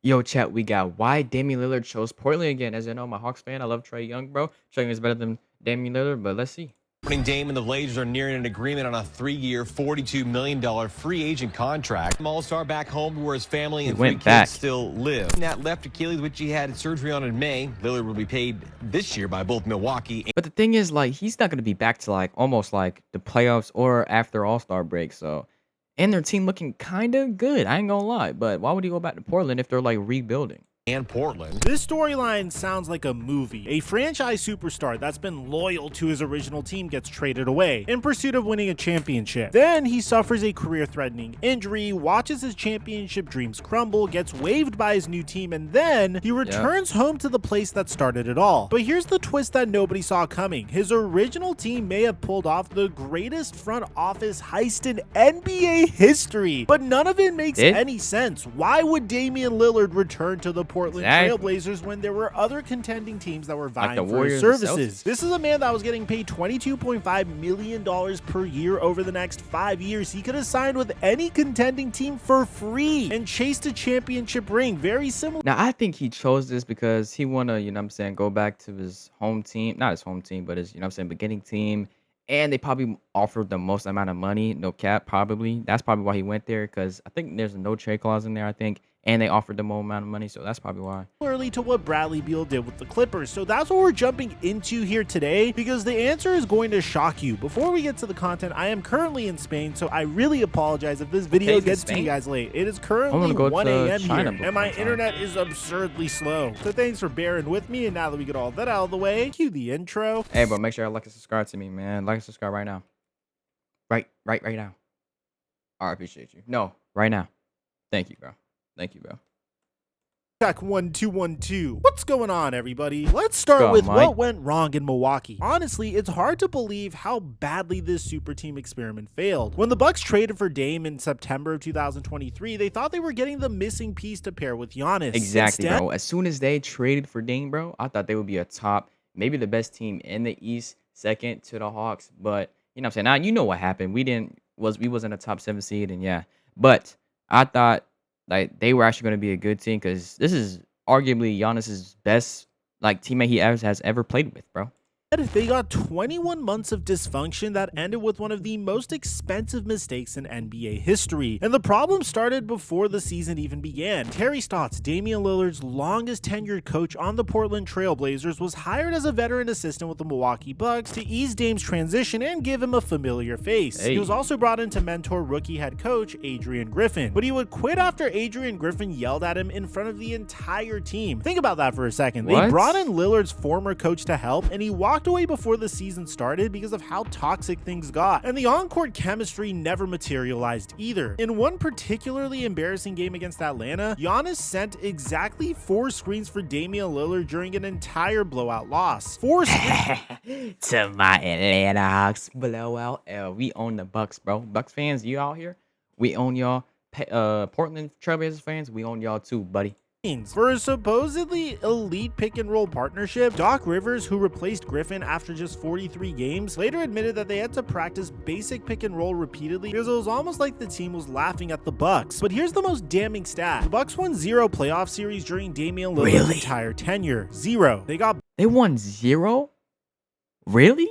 Yo, chat, we got why Damian Lillard chose Portland again. As you know, I'm a Hawks fan. I love Trae Young, bro. Trae Young is better than Damian Lillard, but let's see. Dame and the Blazers are nearing an agreement on a 3-year, $42 million free agent contract. All-Star back home where his family and three kids still live. That left Achilles, which he had surgery on in May. Lillard will be paid this year by both Milwaukee. But the thing is, like, he's not going to be back to, like, almost like the playoffs or after All-Star break, so. And their team looking kind of good. I ain't going to lie. But why would he go back to Portland if they're, like, rebuilding? And Portland. This storyline sounds like a movie. A franchise superstar that's been loyal to his original team gets traded away in pursuit of winning a championship. Then he suffers a career-threatening injury, watches his championship dreams crumble, gets waived by his new team, and then he returns home to the place that started it all. But here's the twist that nobody saw coming. His original team may have pulled off the greatest front office heist in NBA history, but none of it makes any sense. Why would Damian Lillard return to the Portland Trailblazers when there were other contending teams that were vying for his services? This is a man that was getting paid $22.5 million per year over the next 5 years. He could have signed with any contending team for free and chased a championship ring. Very similar. Now, I think he chose this because he want to, you know what I'm saying, go back to his home team. Not his home team, but his, you know what I'm saying, beginning team. And they probably offered the most amount of money, no cap, probably. That's probably why he went there, because I think there's a no trade clause in there, I think. And they offered the most amount of money, so that's probably why. Similarly to what Bradley Beal did with the Clippers. So that's what we're jumping into here today, because the answer is going to shock you. Before we get to the content, I am currently in Spain, so I really apologize if this video gets to you guys late. It is currently 1 a.m. here, and my internet is absurdly slow. So thanks for bearing with me, and now that we get all that out of the way, cue the intro. Hey, bro, make sure you like and subscribe to me, man. Like and subscribe right now. Right now. I appreciate you. No, right now. Thank you, bro. Thank you, bro. Check 1 2 1 2. What's going on, everybody? Let's start with what went wrong in Milwaukee. Honestly, it's hard to believe how badly this super team experiment failed. When the Bucks traded for Dame in September of 2023, they thought they were getting the missing piece to pair with Giannis. Exactly, bro. As soon as they traded for Dame, bro, I thought they would be a top, maybe the best team in the East, second to the Hawks. But you know what I'm saying? Now you know what happened. We wasn't a top 7 seed, and yeah. But I thought like they were actually going to be a good team, because this is arguably Giannis's best like teammate he has ever played with, bro. They got 21 months of dysfunction that ended with one of the most expensive mistakes in NBA history. And the problem started before the season even began. Terry Stotts, Damian Lillard's longest tenured coach on the Portland Trailblazers, was hired as a veteran assistant with the Milwaukee Bucks to ease Dame's transition and give him a familiar face. He was also brought in to mentor rookie head coach Adrian Griffin, but he would quit after Adrian Griffin yelled at him in front of the entire team. Think about that for a second. They brought in Lillard's former coach to help, and he walked away before the season started because of how toxic things got, and the on-court chemistry never materialized either. In one particularly embarrassing game against Atlanta, Giannis sent exactly 4 screens for Damian Lillard during an entire blowout loss. 4 screens to my Atlanta Hawks blowout. We own the Bucks, bro. Bucks fans, you out here? We own y'all. Portland Trailblazers fans, we own y'all too, buddy. For a supposedly elite pick-and-roll partnership, Doc Rivers, who replaced Griffin after just 43 games, later admitted that they had to practice basic pick-and-roll repeatedly because it was almost like the team was laughing at the Bucks. But here's the most damning stat. The Bucks won 0 playoff series during Damian Lillard's entire tenure. 0. They won 0? Really?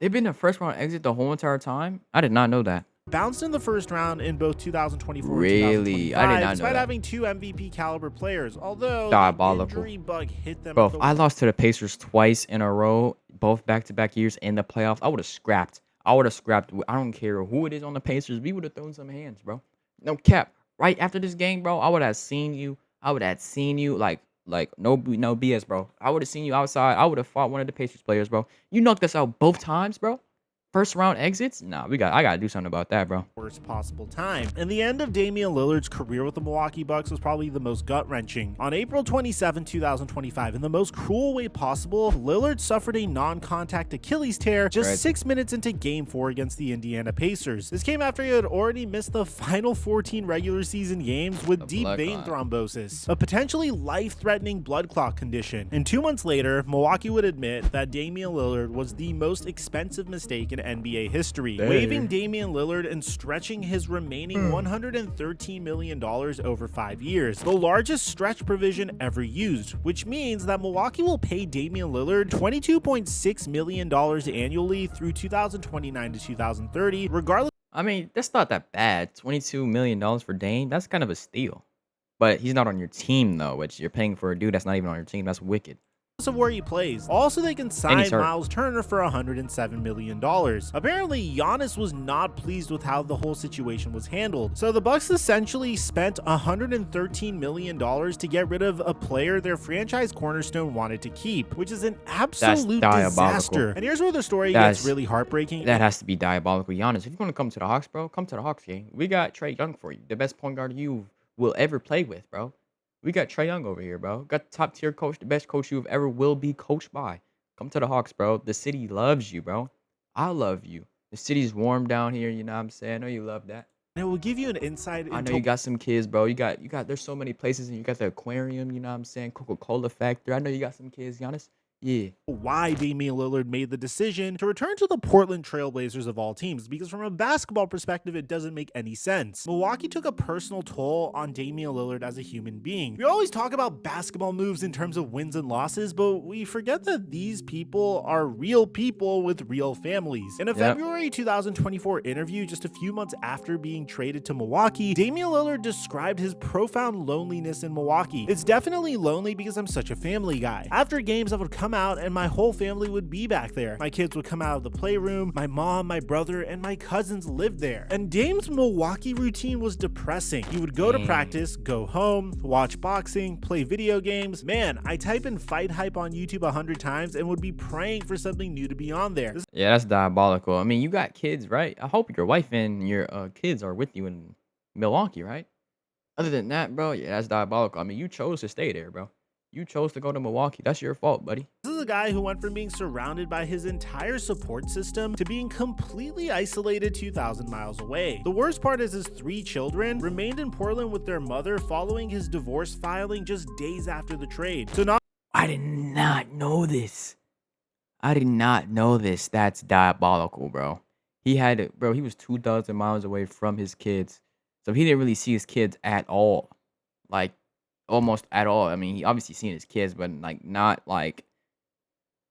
They've been a first-round exit the whole entire time? I did not know that. Bounced in the first round in both 2024 and 2025, I did not despite know having 2 MVP caliber players, although the injury bug hit them. Bro, if I lost to the Pacers twice in a row, both back-to-back years in the playoffs, I would have scrapped. I don't care who it is on the Pacers. We would have thrown some hands, bro. No cap. Right after this game, bro, I would have seen you like no BS, bro. I would have seen you outside. I would have fought one of the Pacers players, bro. You knocked us out both times, bro. First round exits? Nah, I gotta do something about that, bro. Worst possible time. And the end of Damian Lillard's career with the Milwaukee Bucks was probably the most gut-wrenching. On April 27, 2025, in the most cruel way possible, Lillard suffered a non-contact Achilles tear just 6 minutes into Game 4 against the Indiana Pacers. This came after he had already missed the final 14 regular season games with deep vein thrombosis, a potentially life-threatening blood clot condition. And 2 months later, Milwaukee would admit that Damian Lillard was the most expensive mistake in in NBA history, waiving Damian Lillard and stretching his remaining $113 million over 5 years, the largest stretch provision ever used, which means that Milwaukee will pay Damian Lillard $22.6 million annually through 2029 to 2030, regardless. I mean, that's not that bad. $22 million for Dame, that's kind of a steal. But he's not on your team, though, which you're paying for a dude that's not even on your team. That's wicked. Of where he plays. Also, they can sign Miles Turner for $107 million. Apparently, Giannis was not pleased with how the whole situation was handled. So the Bucks essentially spent $113 million to get rid of a player their franchise cornerstone wanted to keep, which is an absolute disaster. And here's where the story gets really heartbreaking. That has to be diabolical. Giannis, if you want to come to the Hawks, bro, come to the Hawks game. We got Trae Young for you, the best point guard you will ever play with, bro. We got Trae Young over here, bro. Got the top tier coach, the best coach you ever will be coached by. Come to the Hawks, bro. The city loves you, bro. I love you. The city's warm down here, you know what I'm saying? I know you love that. And it will give you an insight I know you got some kids, bro. You got there's so many places, and you got the aquarium, you know what I'm saying? Coca-Cola factory. I know you got some kids, Giannis. Yeah. Why Damian Lillard made the decision to return to the Portland Trailblazers of all teams, because from a basketball perspective, it doesn't make any sense. Milwaukee took a personal toll on Damian Lillard as a human being. We always talk about basketball moves in terms of wins and losses, but we forget that these people are real people with real families. In a February 2024 interview, just a few months after being traded to Milwaukee, Damian Lillard described his profound loneliness in Milwaukee. It's definitely lonely because I'm such a family guy. After games, I would come out and my whole family would be back there. My kids would come out of the playroom, my mom, my brother, and my cousins lived there. And Dame's Milwaukee routine was depressing. He would go to practice, go home, watch boxing, play video games. Man, I type in fight hype on YouTube 100 times and would be praying for something new to be on there. Yeah, that's diabolical. I mean, you got kids, right? I hope your wife and your kids are with you in Milwaukee, right? Other than that, bro, yeah, that's diabolical. I mean, you chose to stay there, bro. You chose to go to Milwaukee. That's your fault, buddy. This is a guy who went from being surrounded by his entire support system to being completely isolated 2,000 miles away. The worst part is his 3 children remained in Portland with their mother following his divorce filing just days after the trade. I did not know this. I did not know this. That's diabolical, bro. He was 2,000 miles away from his kids. So he didn't really see his kids at all. Like, almost at all. I mean, he obviously seen his kids, but like not like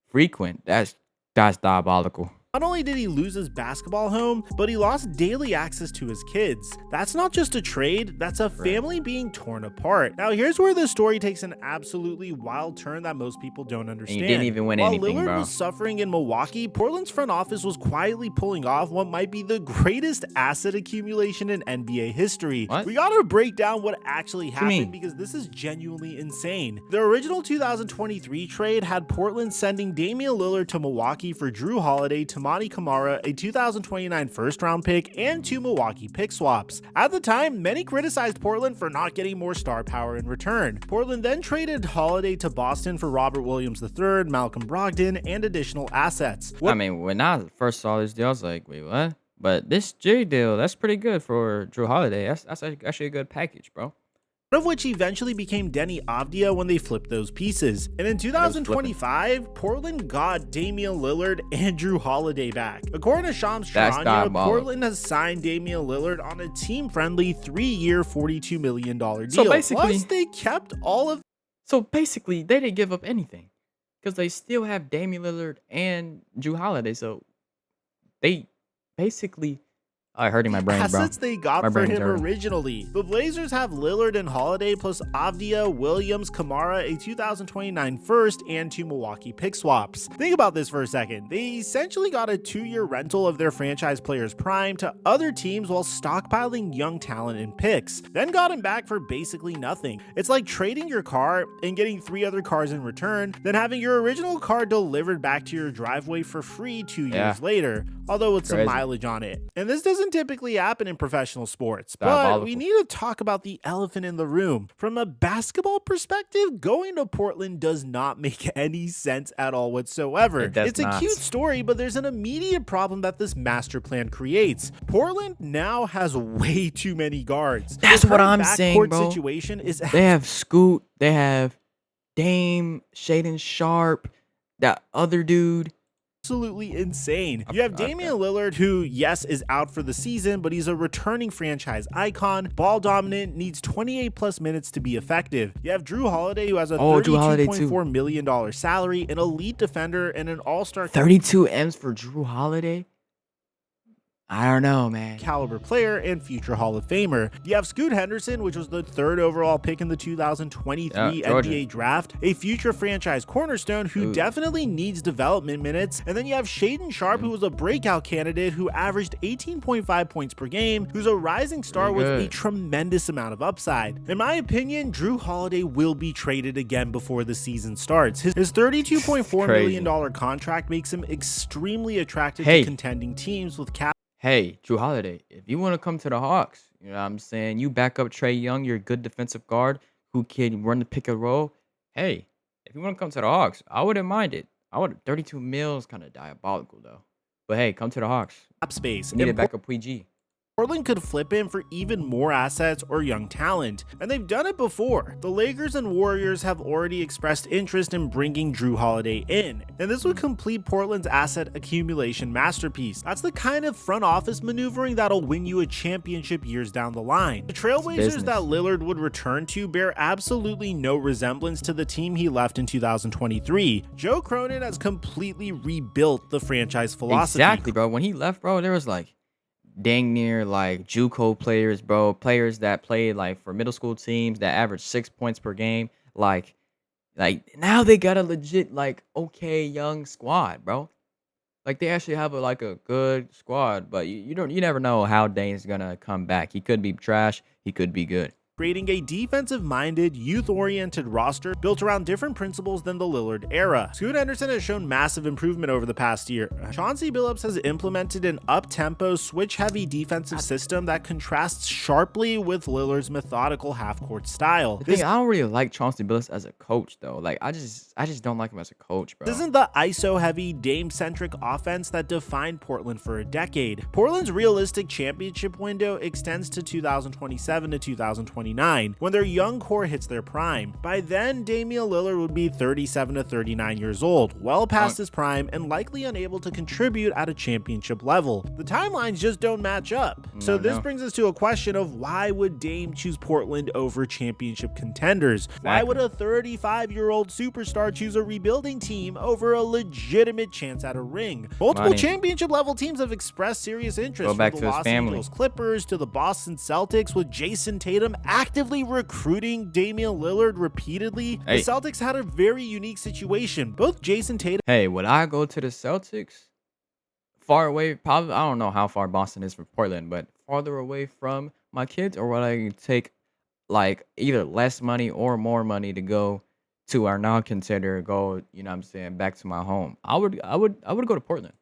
frequent. That's diabolical. Not only did he lose his basketball home, but he lost daily access to his kids. That's not just a trade, that's a family being torn apart. Now here's where the story takes an absolutely wild turn that most people don't understand. And he didn't even win anything, While Lillard bro. was suffering in Milwaukee, Portland's front office was quietly pulling off what might be the greatest asset accumulation in NBA history. What? We gotta break down what actually happened because this is genuinely insane. The original 2023 trade had Portland sending Damian Lillard to Milwaukee for Drew Holiday, Tamani Kamara, a 2029 first-round pick, and 2 Milwaukee pick swaps. At the time, many criticized Portland for not getting more star power in return. Portland then traded Holiday to Boston for Robert Williams III, Malcolm Brogdon, and additional assets. I mean, when I first saw this deal, I was like, wait, what? But this J deal, that's pretty good for Drew Holiday. That's actually a good package, bro. One of which eventually became Denny Avdia when they flipped those pieces. And in 2025, Portland got Damian Lillard and Drew Holiday back. According to Shams Charania, Portland has signed Damian Lillard on a team-friendly 3-year, $42 million deal. So basically, plus, they kept all of... So basically, they didn't give up anything because they still have Damian Lillard and Drew Holiday. So they basically... hurting my brain, bro. Assets they got for him originally. The Blazers have Lillard and Holiday plus Avdia, Williams, Kamara, a 2029 first, and 2 Milwaukee pick swaps. Think about this for a second. They essentially got a 2-year rental of their franchise players' prime to other teams while stockpiling young talent and picks, then got him back for basically nothing. It's like trading your car and getting 3 other cars in return, then having your original car delivered back to your driveway for free 2 years later, although with some mileage on it. And this doesn't typically happen in professional sports, but we need to talk about the elephant in the room. From a basketball perspective, going to Portland does not make any sense at all whatsoever. It's a cute story, but there's an immediate problem that this master plan creates. Portland now has way too many guards. That's what I'm saying, bro. Situation is they have Scoot, they have Dame, Shaden Sharp, that other dude. absolutely insane. You have Damian Lillard, who, yes, is out for the season, but he's a returning franchise icon, ball dominant, needs 28 plus minutes to be effective. You have Drew Holiday, who has a $32.4 million salary, an elite defender, and an all-star 32 M's for Drew Holiday. I don't know, man. Caliber player and future Hall of Famer. You have Scoot Henderson, which was the 3rd overall pick in the 2023 NBA draft, a future franchise cornerstone who definitely needs development minutes. And then you have Shaedon Sharpe, who was a breakout candidate who averaged 18.5 points per game, who's a rising star with a tremendous amount of upside. In my opinion, Drew Holiday will be traded again before the season starts. His $32.4 million contract makes him extremely attractive to contending teams with cap. Hey, Drew Holiday, if you want to come to the Hawks, you know what I'm saying? You back up Trae Young, you're a good defensive guard who can run the pick and roll. Hey, if you want to come to the Hawks, I wouldn't mind it. 32 mils kind of diabolical, though. But hey, come to the Hawks. Space. Need a backup PG. Portland could flip him for even more assets or young talent, and they've done it before. The Lakers and Warriors have already expressed interest in bringing Drew Holiday in, and this would complete Portland's asset accumulation masterpiece. That's the kind of front office maneuvering that'll win you a championship years down the line. The Trailblazers that Lillard would return to bear absolutely no resemblance to the team he left in 2023. Joe Cronin has completely rebuilt the franchise philosophy. Exactly, bro. When he left, bro, there was like dang near like JUCO players, bro. Players that played like for middle school teams that averaged 6 points per game. Like now they got a legit like okay young squad, bro. Like they actually have a good squad, but you never know how Dane's gonna come back. He could be trash, he could be good. Creating a defensive-minded, youth-oriented roster built around different principles than the Lillard era. Scoot Henderson has shown massive improvement over the past year. Chauncey Billups has implemented an up-tempo, switch-heavy defensive system that contrasts sharply with Lillard's methodical half-court style. I don't really like Chauncey Billups as a coach, though. Like I just don't like him as a coach, bro. This isn't the ISO-heavy, Dame-centric offense that defined Portland for a decade. Portland's realistic championship window extends to 2027 to 2029. When their young core hits their prime. By then, Damian Lillard would be 37 to 39 years old, well past his prime and likely unable to contribute at a championship level. The timelines just don't match up. So this brings us to a question of why would Dame choose Portland over championship contenders? Exactly. Why would a 35-year-old superstar choose a rebuilding team over a legitimate chance at a ring? Multiple championship level teams have expressed serious interest, from the Los Angeles Clippers to the Boston Celtics, with Jason Tatum actively recruiting Damian Lillard repeatedly. The Celtics had a very unique situation. Both Jason Tatum. Hey, would I go to the Celtics? Far away, probably. I don't know how far Boston is from Portland, but farther away from my kids, or would I take like either less money or more money to go to our non-contender? Go, you know what I'm saying, back to my home. I would go to Portland.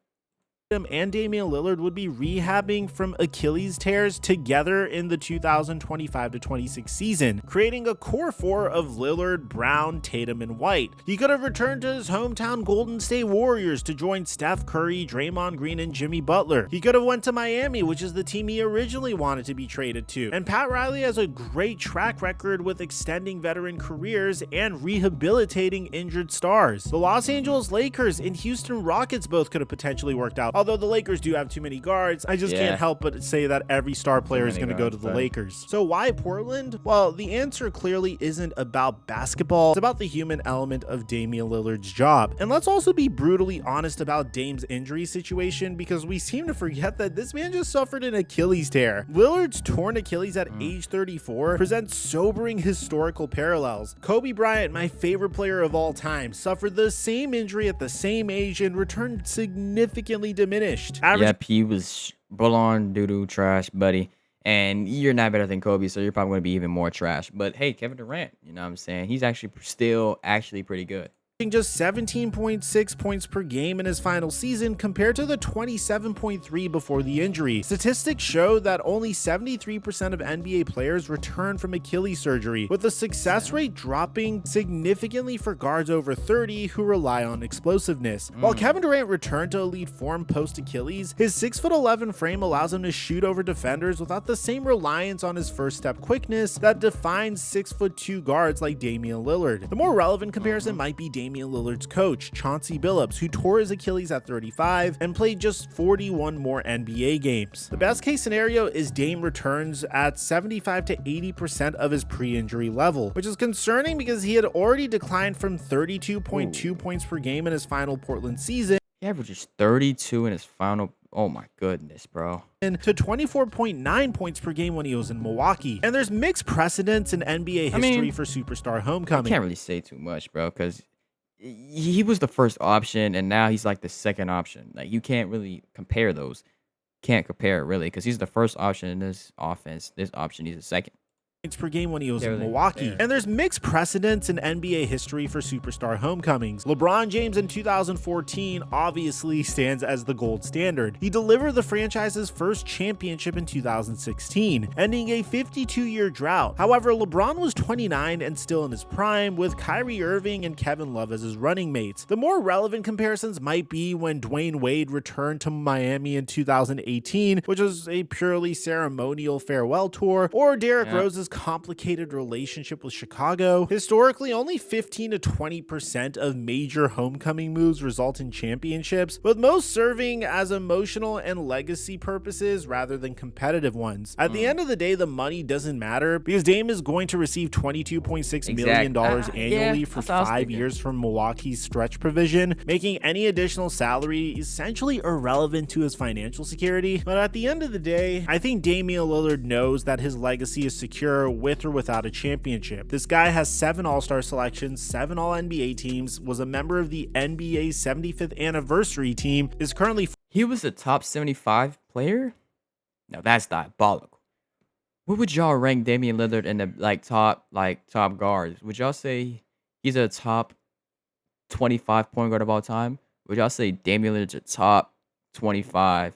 And Damian Lillard would be rehabbing from Achilles tears together in the 2025-26 season, creating a core four of Lillard, Brown, Tatum, and White. He could have returned to his hometown Golden State Warriors to join Steph Curry, Draymond Green, and Jimmy Butler. He could have went to Miami, which is the team he originally wanted to be traded to. And Pat Riley has a great track record with extending veteran careers and rehabilitating injured stars. The Los Angeles Lakers and Houston Rockets both could have potentially worked out. Although the Lakers do have too many guards, I just can't help but say that every star player is going to go to the Lakers. So why Portland? Well, the answer clearly isn't about basketball. It's about the human element of Damian Lillard's job. And let's also be brutally honest about Dame's injury situation, because we seem to forget that this man just suffered an Achilles tear. Lillard's torn Achilles at age 34 presents sobering historical parallels. Kobe Bryant, my favorite player of all time, suffered the same injury at the same age and returned significantly diminished. Yep, he was full-on doo-doo trash, buddy. And you're not better than Kobe, so you're probably going to be even more trash. But hey, Kevin Durant, you know what I'm saying? He's actually still pretty good. Just 17.6 points per game in his final season compared to the 27.3 before the injury. Statistics show that only 73% of NBA players return from Achilles surgery, with the success rate dropping significantly for guards over 30 who rely on explosiveness. While Kevin Durant returned to elite form post-Achilles, his 6'11" frame allows him to shoot over defenders without the same reliance on his first step quickness that defines 6'2" guards like Damian Lillard. The more relevant comparison might be Damian Damian Lillard's coach, Chauncey Billups, who tore his Achilles at 35 and played just 41 more NBA games. The best case scenario is Dame returns at 75 to 80% of his pre-injury level, which is concerning because he had already declined from 32.2 points per game in his final Portland season. He averages 32 in his final. Oh my goodness, bro. To 24.9 points per game when he was in Milwaukee. And there's mixed precedents in NBA history for superstar homecoming. I can't really say too much, bro, because he was the first option and now he's like the second option. Like, you can't really compare those. Can't compare it really, because he's the first option in this offense. This option, he's the second per game when he was in Milwaukee. And there's mixed precedents in NBA history for superstar homecomings. LeBron James in 2014 obviously stands as the gold standard. He delivered the franchise's first championship in 2016, ending a 52-year drought. However, LeBron was 29 and still in his prime, with Kyrie Irving and Kevin Love as his running mates. The more relevant comparisons might be when Dwayne Wade returned to Miami in 2018, which was a purely ceremonial farewell tour, or Derrick Rose's complicated relationship with Chicago. Historically, only 15 to 20% of major homecoming moves result in championships, with most serving as emotional and legacy purposes rather than competitive ones. At the end of the day, the money doesn't matter because Dame is going to receive $22.6 million annually for 5 years from Milwaukee's stretch provision, making any additional salary essentially irrelevant to his financial security. But at the end of the day, I think Damian Lillard knows that his legacy is secure with or without a championship. This guy has 7 All-Star selections, 7 All-NBA teams, was a member of the NBA's 75th anniversary team, is currently... He was a top 75 player? Now that's diabolical. What would y'all rank Damian Lillard in the top guards? Would y'all say he's a top 25 point guard of all time? Would y'all say Damian Lillard's a top 25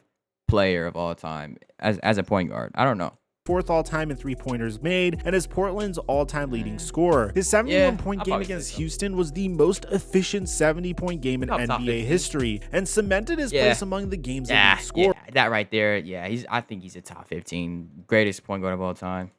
player of all time as a point guard? I don't know. 4th all-time in three-pointers made, and is Portland's all-time leading scorer. His 71-point game against Houston was the most efficient 70-point game in NBA history, and cemented his place among the game's leading scorer. That right there, I think he's a top 15 greatest point guard of all time.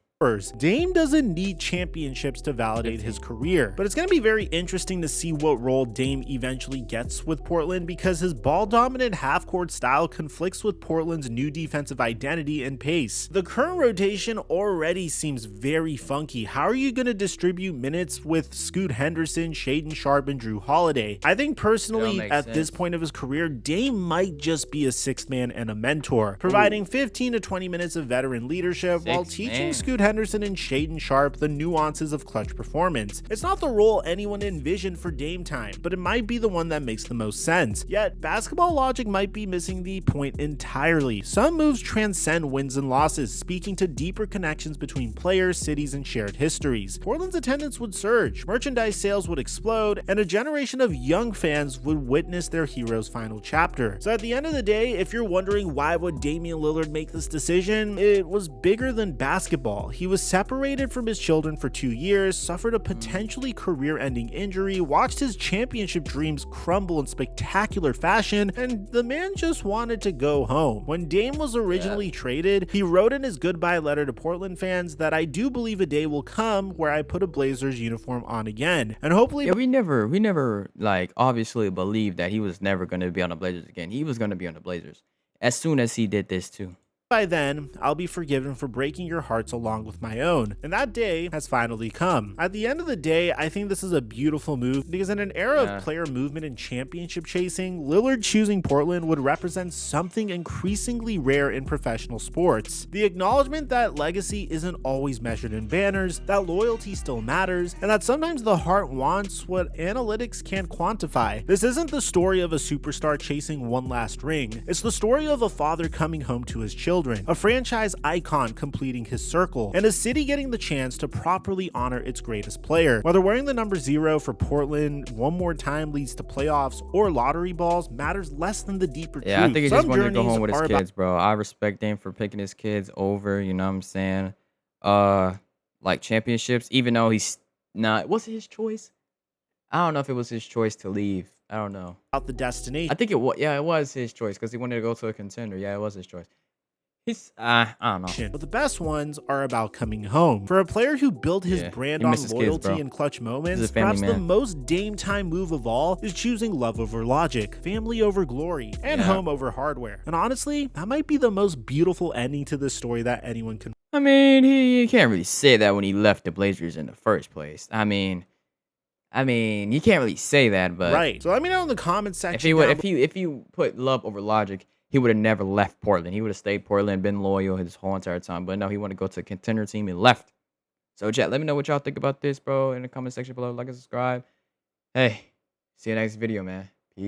Dame doesn't need championships to validate his career, but it's going to be very interesting to see what role Dame eventually gets with Portland because his ball-dominant half-court style conflicts with Portland's new defensive identity and pace. The current rotation already seems very funky. How are you going to distribute minutes with Scoot Henderson, Shaedon Sharpe, and Drew Holiday? I think personally, at this point of his career, Dame might just be a sixth man and a mentor, providing 15 to 20 minutes of veteran leadership while teaching Scoot Henderson and Shaedon Sharpe the nuances of clutch performance. It's not the role anyone envisioned for Dame time, but it might be the one that makes the most sense. Yet, basketball logic might be missing the point entirely. Some moves transcend wins and losses, speaking to deeper connections between players, cities, and shared histories. Portland's attendance would surge, merchandise sales would explode, and a generation of young fans would witness their hero's final chapter. So at the end of the day, if you're wondering why would Damian Lillard make this decision, it was bigger than basketball. He was separated from his children for 2 years, suffered a potentially career-ending injury, watched his championship dreams crumble in spectacular fashion, and the man just wanted to go home. When Dame was originally traded, he wrote in his goodbye letter to Portland fans that I do believe a day will come where I put a Blazers uniform on again, and hopefully... we never like obviously believed that he was never going to be on the Blazers again. He was going to be on the Blazers as soon as he did this too. By then, I'll be forgiven for breaking your hearts along with my own, and that day has finally come. At the end of the day, I think this is a beautiful move because in an era of player movement and championship chasing, Lillard choosing Portland would represent something increasingly rare in professional sports. The acknowledgement that legacy isn't always measured in banners, that loyalty still matters, and that sometimes the heart wants what analytics can't quantify. This isn't the story of a superstar chasing one last ring. It's the story of a father coming home to his children, a franchise icon completing his circle, and a city getting the chance to properly honor its greatest player. Whether wearing the number 0 for Portland one more time leads to playoffs or lottery balls matters less than the deeper truth. I think he just wanted to go home with his kids, bro. I respect him for picking his kids over, you know what I'm saying? Like championships, even though he's not, was it his choice? I don't know if it was his choice to leave. I don't know. About the destination. I think it was his choice because he wanted to go to a contender. Yeah, it was his choice. He's I don't know. But the best ones are about coming home. For a player who built his brand he on misses kids, loyalty bro. and clutch He's a moments, family perhaps the man. most Dame time move of all is choosing love over logic, family over glory, and home over hardware. And honestly, that might be the most beautiful ending to this story that anyone can. I mean, he can't really say that when he left the Blazers in the first place. I mean, you can't really say that, but Right. So let me know in the comments section. if he would, if you put love over logic, he would have never left Portland. He would have stayed Portland, been loyal his whole entire time. But no, he wanted to go to a contender team and left. So, chat, let me know what y'all think about this, bro, in the comment section below. Like and subscribe. Hey, see you next video, man. Peace.